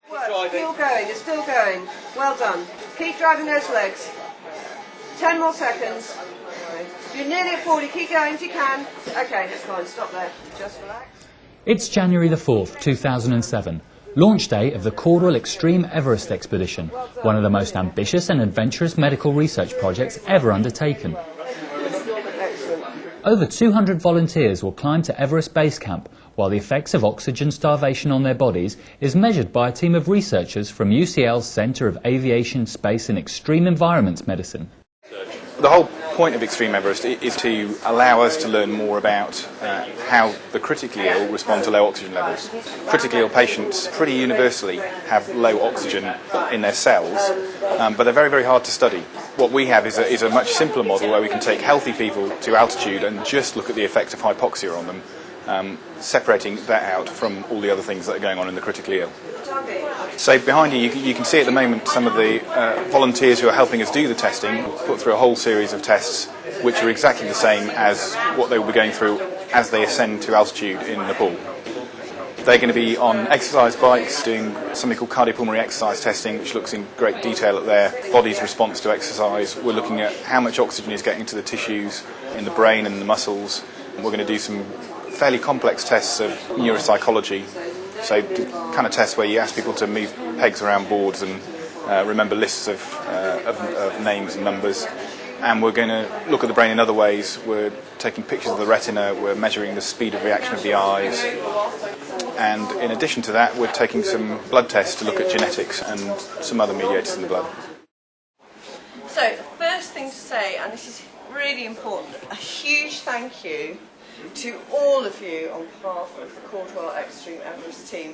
Still going, it's still going. Well done. Keep driving those legs. 10 more seconds. You're nearly at 40, keep going if you can. Okay, that's fine, stop there. Just relax. It's January the 4th, 2007, launch day of the Caudwell Xtreme Everest expedition, one of the most ambitious and adventurous medical research projects ever undertaken. Over 200 volunteers will climb to Everest Base Camp, while the effects of oxygen starvation on their bodies is measured by a team of researchers from UCL Centre of Aviation, Space and Extreme Environments Medicine. The whole point of Xtreme Everest is to allow us to learn more about how the critically ill respond to low oxygen levels. Critically ill patients pretty universally have low oxygen in their cells, but they're very, very hard to study. What we have is a much simpler model where we can take healthy people to altitude and just look at the effect of hypoxia on them, separating that out from all the other things that are going on in the critically ill. So behind you can see at the moment some of the volunteers who are helping us do the testing put through a whole series of tests which are exactly the same as what they will be going through as they ascend to altitude in Nepal. They're going to be on exercise bikes doing something called cardiopulmonary exercise testing, which looks in great detail at their body's response to exercise. We're looking at how much oxygen is getting into the tissues in the brain and the muscles. And we're going to do some fairly complex tests of neuropsychology. So kind of tests where you ask people to move pegs around boards and remember lists of names and numbers. And we're going to look at the brain in other ways. We're taking pictures of the retina, we're measuring the speed of reaction of the eyes. And in addition to that, we're taking some blood tests to look at genetics and some other mediators in the blood. So, the first thing to say, and this is really important, a huge thank you to all of you on behalf of the Caudwell Xtreme Everest team.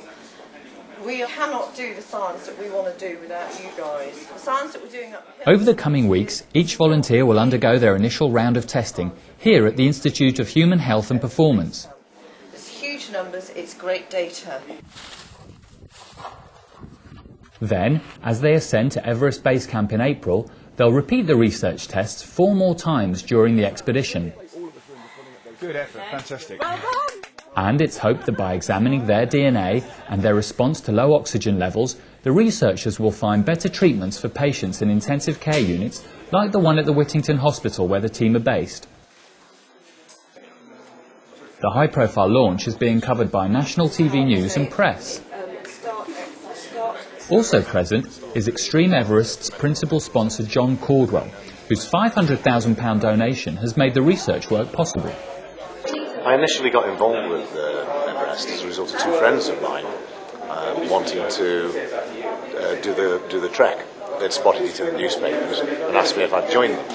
We cannot do the science that we want to do without you guys. The science that we're doing up here... Over the coming weeks, each volunteer will undergo their initial round of testing here at the Institute of Human Health and Performance. There's huge numbers, it's great data. Then, as they ascend to Everest Base Camp in April, they'll repeat the research tests 4 more times during the expedition. Good effort, fantastic. Well done! And it's hoped that by examining their DNA and their response to low oxygen levels, the researchers will find better treatments for patients in intensive care units like the one at the Whittington Hospital where the team are based. The high-profile launch is being covered by national TV news and press. Also present is Xtreme Everest's principal sponsor John Caudwell, whose £500,000 donation has made the research work possible. I initially got involved with Everest as a result of 2 friends of mine wanting to do the trek. They'd spotted it in the newspapers and asked me if I'd join them.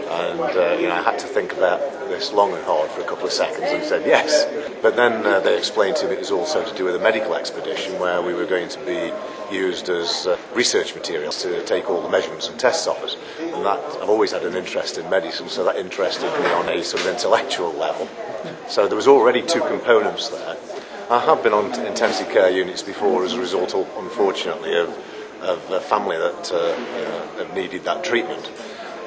And I had to think about this long and hard for a couple of seconds and said yes. But then they explained to me it was also to do with a medical expedition where we were going to be used as research materials to take all the measurements and tests off us. And that, I've always had an interest in medicine, so that interested me on a sort of intellectual level. So there was already 2 components there. I have been on intensive care units before as a result, unfortunately, of a family that have needed that treatment.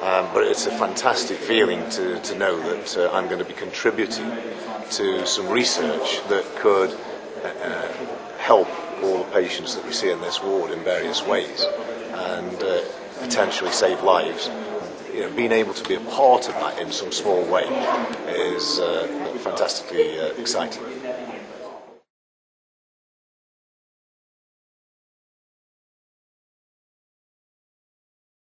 But it's a fantastic feeling to know that I'm going to be contributing to some research that could help all the patients that we see in this ward in various ways and potentially save lives. Being able to be a part of that in some small way is fantastically exciting.